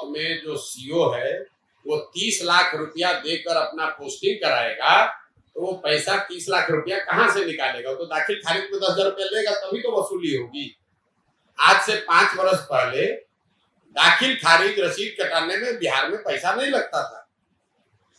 Block में जो CO है वो 30 लाख रुपया देकर अपना पोस्टिंग कराएगा, तो वो पैसा 30 लाख रुपया कहाँ से निकालेगा? वो तो दाखिल खारिज में 10,000 रुपया लेगा, तभी तो वसूली होगी। आज से 5 वर्ष पहले दाखिल खारिज रसीद कटाने में बिहार में पैसा नहीं लगता था।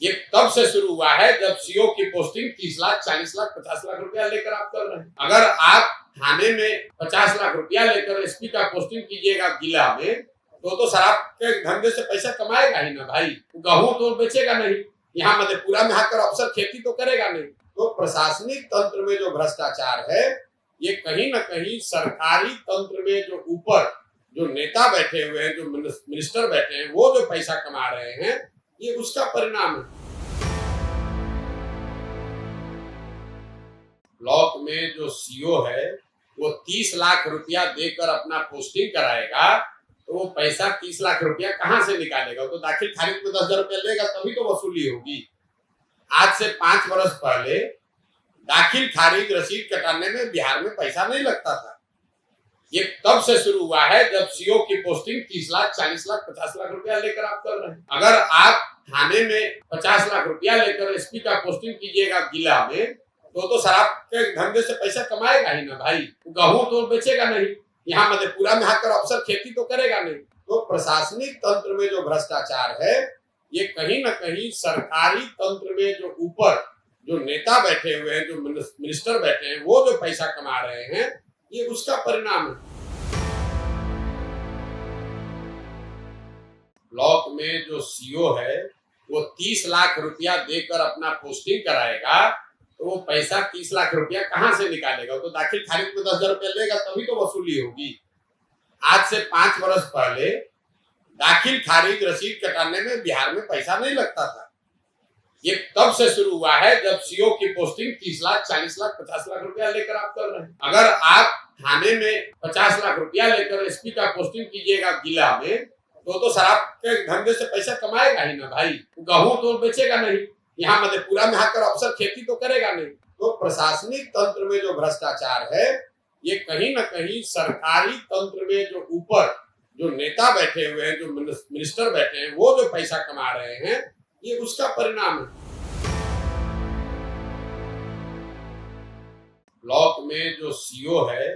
ये तब से शुरू हुआ है जब सीओ की पोस्टिंग 30 लाख, 40 लाख, 50 लाख रुपया लेकर आप कर रहे हैं। अगर आप थाने में 50 लाख रुपया लेकर एसपी का पोस्टिंग कीजिएगा जिला में, तो शराब के धंधे से पैसा कमाएगा ही ना भाई। गेहूं तो बेचेगा नहीं, यहाँ मधेपुरा में आकर अफसर खेती तो करेगा नहीं। तो प्रशासनिक तंत्र में जो भ्रष्टाचार है, ये कहीं ना कहीं सरकारी तंत्र में जो ऊपर जो नेता बैठे हुए हैं, जो मिनिस्टर बैठे हैं, वो जो पैसा कमा रहे हैं, ये उसका परिणाम है। ब्लॉक में जो सीओ है वो 30 लाख रुपया देकर अपना पोस्टिंग कराएगा, तो वो पैसा 30 लाख रुपया कहाँ से निकालेगा? वो तो दाखिल खारिज में 10,000 रुपया लेगा, तभी तो वसूली होगी। आज से 5 वर्ष पहले दाखिल खारिज रसीद कटाने में बिहार में पैसा नहीं लगता था। ये तब से शुरू हुआ है जब सीओ की पोस्टिंग 30 लाख, 40 लाख, 50 लाख रुपया लेकर आप कर रहे हैं। अगर आप थाने में 50 लाख रुपया लेकर एसपी का पोस्टिंग कीजिएगा जिला में, तो शराब के धंधे से पैसा कमाएगा ही ना भाई। गेहूं तो बेचेगा नहीं, यहाँ मधेपुरा में आकर अफसर खेती तो करेगा नहीं। तो प्रशासनिक तंत्र में जो भ्रष्टाचार है, ये कहीं ना कहीं सरकारी तंत्र में जो ऊपर जो नेता बैठे हुए हैं, जो मिनिस्टर बैठे हैं, वो जो पैसा कमा रहे हैं, ये उसका परिणाम है। ब्लॉक में जो सीओ है वो 30 लाख रुपया देकर अपना पोस्टिंग कराएगा, तो वो पैसा 30 लाख रुपया कहाँ से निकालेगा? वो तो दाखिल खारिज में 10,000 रुपया लेगा, तभी तो वसूली होगी। आज से 5 वर्ष पहले दाखिल खारिज रसीद कटाने में बिहार में पैसा नहीं लगता था। ये तब से शुरू हुआ है जब सीओ की पोस्टिंग 30 लाख, 40 लाख, 50 लाख रुपया लेकर आप कर रहे हैं। अगर आप थाने में 50 लाख रुपया लेकर एसपी का पोस्टिंग कीजिएगा जिला में, तो शराब के धंधे से पैसा कमाएगा ही ना भाई। गेहूं तो बेचेगा नहीं, यहाँ मधेपुरा में आकर अफसर खेती तो करेगा नहीं। तो प्रशासनिक तंत्र में जो भ्रष्टाचार है, ये कहीं ना कहीं सरकारी तंत्र में जो ऊपर जो नेता बैठे हुए हैं, जो मिनिस्टर बैठे हैं, वो जो पैसा कमा रहे हैं, ये उसका परिणाम है। ब्लॉक में जो सीओ है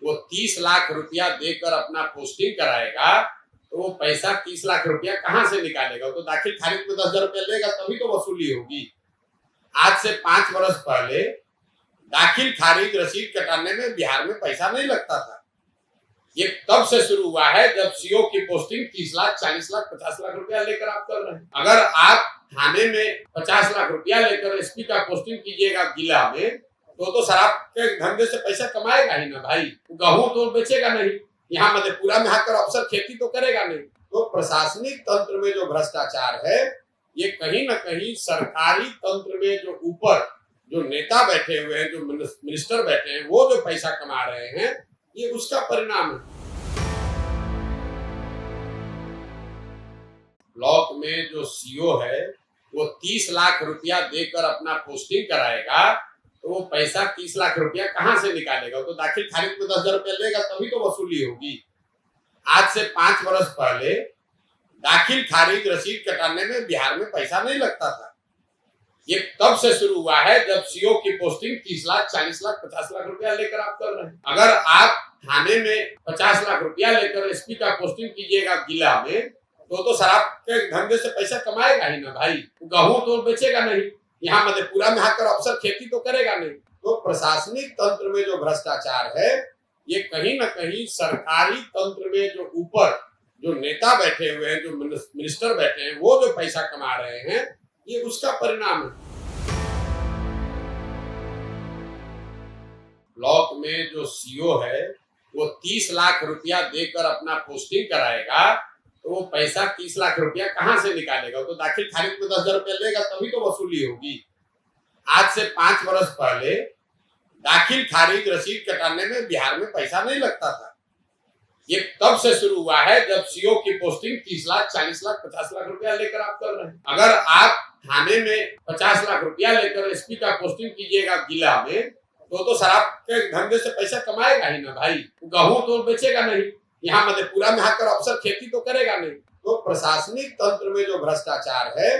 वो 30 लाख रुपया देकर अपना पोस्टिंग कराएगा, तो वो पैसा 30 लाख रुपया कहाँ से निकालेगा? वो तो दाखिल खारिज में 10,000 रुपया लेगा, तभी तो वसूली होगी। आज से 5 वर्ष पहले दाखिल खारिज रसीद कटाने में बिहार में पैसा नहीं लगता था। ये तब से शुरू हुआ है जब सीओ की पोस्टिंग 30 लाख, 40 लाख, 50 लाख रुपया लेकर आप कर रहे हैं। अगर आप थाने में 50 लाख रुपया लेकर एसपी का पोस्टिंग कीजिएगा जिला में, तो शराब के धंधे से पैसा कमाएगा ही ना भाई। गेहूं तो बेचेगा नहीं, यहाँ मधेपुरा में आकर अफसर खेती तो करेगा नहीं। तो प्रशासनिक तंत्र में जो भ्रष्टाचार है, ये कहीं ना कहीं सरकारी तंत्र में जो ऊपर जो नेता बैठे हुए हैं, जो मिनिस्टर बैठे हैं, वो जो पैसा कमा रहे हैं, ये उसका परिणाम है। ब्लॉक में जो सीओ है वो 30 लाख रुपया देकर अपना पोस्टिंग कराएगा, तो वो पैसा 30 लाख रुपया कहाँ से निकालेगा? वो तो दाखिल खारिज में 10,000 रुपया लेगा, तभी तो वसूली होगी। आज से 5 वर्ष पहले दाखिल खारिज रसीद कटाने में बिहार में पैसा नहीं लगता था। ये तब से शुरू हुआ है जब सीओ की पोस्टिंग 30 लाख, 40 लाख, 50 लाख रुपया लेकर आप कर रहे हैं। अगर आप थाने में 50 लाख रुपया लेकर एसपी का पोस्टिंग कीजिएगा जिला में, तो शराब के धंधे से पैसा कमाएगा ही ना भाई। गेहूं तो बेचेगा नहीं, यहाँ मधेपुरा में आकर अफसर खेती तो करेगा नहीं। तो प्रशासनिक तंत्र में जो भ्रष्टाचार है, ये कहीं ना कहीं सरकारी तंत्र में जो ऊपर जो नेता बैठे हुए हैं, जो मिनिस्टर बैठे हैं, वो जो पैसा कमा रहे हैं, ये उसका परिणाम है। ब्लॉक में जो सीओ है वो 30 लाख रुपया देकर अपना पोस्टिंग कराएगा, तो वो पैसा 30 लाख रुपया कहाँ से निकालेगा? वो तो दाखिल खारिज में 10,000 रुपया लेगा, तभी तो वसूली होगी। आज से 5 वर्ष पहले दाखिल खारिज रसीद कटाने में बिहार में पैसा नहीं लगता था। ये तब से शुरू हुआ है जब सीओ की पोस्टिंग 30 लाख, 40 लाख, 50 लाख रुपया लेकर आप कर रहे हैं। अगर आप थाने में 50 लाख रुपया लेकर एसपी का पोस्टिंग कीजिएगा जिला में, तो शराब के धंधे से पैसा कमाएगा ही ना भाई। गेहूं तो बेचेगा नहीं, यहाँ मधेपुरा में आकर अफसर खेती तो करेगा नहीं। तो प्रशासनिक तंत्र में जो भ्रष्टाचार है,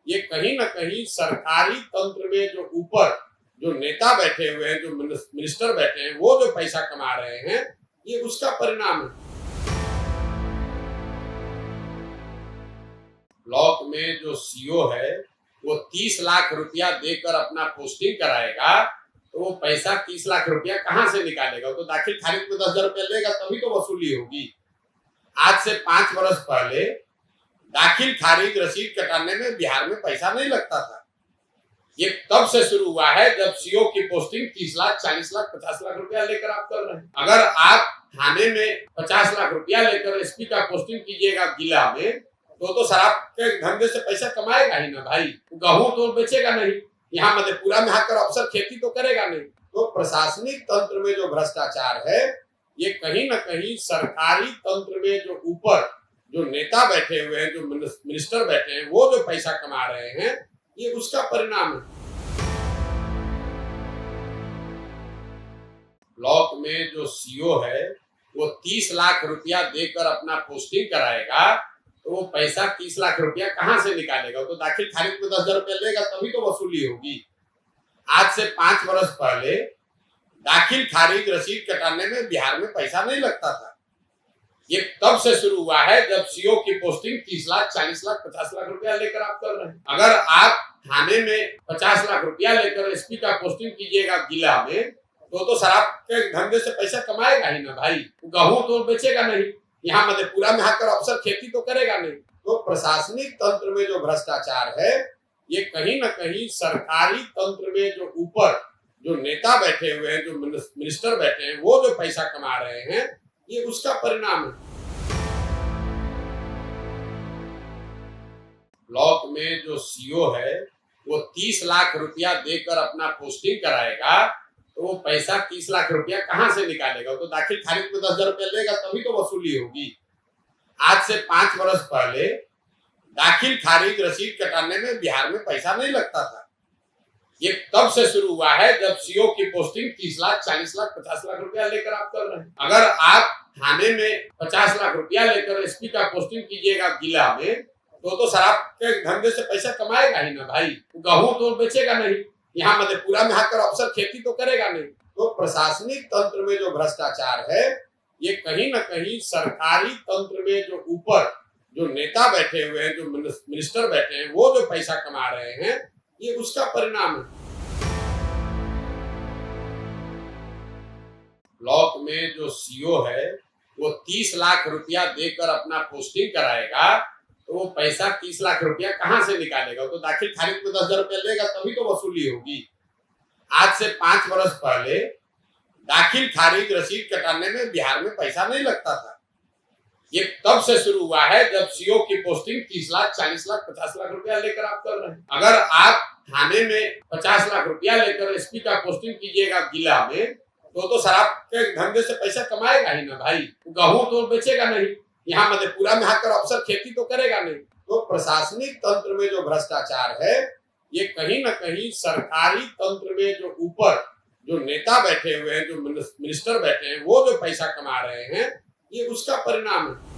ये कहीं ना कहीं सरकारी तंत्र में जो ऊपर जो नेता बैठे हुए हैं, जो मिनिस्टर बैठे हैं, वो जो पैसा कमा रहे हैं, ये उसका परिणाम है। ब्लॉक में जो सीओ है, वो 30 लाख रुपया देकर अपना पोस्टिंग कराएगा, तो वो पैसा 30 लाख रुपया कहां से निकालेगा? तो दाखिल खारिज में 10,000 रुपया लेगा, तभी तो वसूली होगी। आज से 5 वर्ष पहले दाखिल खारिज रसीद कटाने में बिहार में पैसा नहीं लगता था। ये तब से शुरू हुआ है जब सीओ की पोस्टिंग 30 लाख, 40 लाख, 50 लाख रुपया लेकर आप कर रहे हैं। अगर आप थाने में 50 लाख रुपया लेकर एसपी का पोस्टिंग कीजिएगा जिला में, तो शराब के धंधे से पैसा कमाएगा ही ना भाई। गेहूं तो बेचेगा नहीं, यहाँ मधेपुरा में आकर अफसर खेती तो करेगा नहीं। तो प्रशासनिक तंत्र में जो भ्रष्टाचार है, ये कहीं ना कहीं सरकारी तंत्र में जो ऊपर जो नेता बैठे हुए हैं, जो मिनिस्टर बैठे हैं, वो जो पैसा कमा रहे हैं, ये उसका परिणाम है। ब्लॉक में जो सीओ है, वो 30 लाख रुपया देकर अपना पोस्टिंग कराएगा, तो वो पैसा 30 लाख रुपया कहां से निकालेगा? तो दाखिल खारिज में 10,000 रुपया लेगा, तभी तो वसूली होगी। आज से 5 वर्ष पहले दाखिल खारिज रसीद कटाने में बिहार में पैसा नहीं लगता था। ये तब से शुरू हुआ है जब सीओ की पोस्टिंग 30 लाख, 40 लाख, 50 लाख रुपया लेकर आप कर रहे हैं। अगर आप थाने में 50 लाख रुपया लेकर एसपी का पोस्टिंग कीजिएगा जिला में, तो शराब के धंधे से पैसा कमाएगा ही ना भाई। गेहूं तो बेचेगा नहीं, यहाँ मधेपुरा में आकर अफसर खेती तो करेगा नहीं। तो प्रशासनिक तंत्र में जो भ्रष्टाचार है, ये कहीं ना कहीं सरकारी तंत्र में जो ऊपर जो नेता बैठे हुए हैं, जो मिनिस्टर बैठे हैं, वो जो पैसा कमा रहे हैं, ये उसका परिणाम है। ब्लॉक में जो सीओ है, वो 30 लाख रुपया देकर अपना पोस्टिंग कराएगा, तो वो पैसा 30 लाख रुपया कहां से निकालेगा? तो दाखिल खारिज में 10,000 रुपया लेगा, तभी तो वसूली होगी। आज से 5 वर्ष पहले दाखिल खारिज रसीद कटाने में बिहार में पैसा नहीं लगता था। ये तब से शुरू हुआ है जब सीओ की पोस्टिंग 30 लाख, 40 लाख, 50 लाख रुपया लेकर आप कर रहे हैं। अगर आप थाने में 50 लाख रुपया लेकर एसपी का पोस्टिंग कीजिएगा जिला में, तो शराब के धंधे से पैसा कमाएगा ही ना भाई। गेहूं तो बेचेगा नहीं, यहाँ मधेपुरा में आकर अफसर खेती तो करेगा नहीं। तो प्रशासनिक तंत्र में जो भ्रष्टाचार है, ये कहीं ना कहीं सरकारी तंत्र में जो ऊपर जो नेता बैठे हुए हैं, जो मिनिस्टर बैठे हैं, वो जो पैसा कमा रहे हैं, ये उसका परिणाम है। ब्लॉक में जो सीओ है, वो 30 लाख रुपया देकर अपना पोस्टिंग कराएगा, तो वो पैसा 30 लाख रुपया कहां से निकालेगा? तो दाखिल खारिज में 10,000 रुपया लेगा, तभी तो वसूली होगी। आज से 5 वर्ष पहले दाखिल खारिज रसीद कटाने में बिहार में पैसा नहीं लगता था। ये तब से शुरू हुआ है जब सीओ की पोस्टिंग 30 लाख, 40 लाख, 50 लाख रुपया लेकर आप कर रहे हैं। अगर आप थाने में 50 लाख रुपया लेकर एसपी का पोस्टिंग कीजिएगा जिला में, तो शराब के धंधे से पैसा कमाएगा ही ना भाई। गेहूं तो बेचेगा नहीं, यहाँ मधेपुरा में आकर अफसर खेती तो करेगा नहीं। तो प्रशासनिक तंत्र में जो भ्रष्टाचार है, ये कहीं ना कहीं सरकारी तंत्र में जो ऊपर जो नेता बैठे हुए हैं, जो मिनिस्टर बैठे हैं, वो जो पैसा कमा रहे हैं, ये उसका परिणाम है।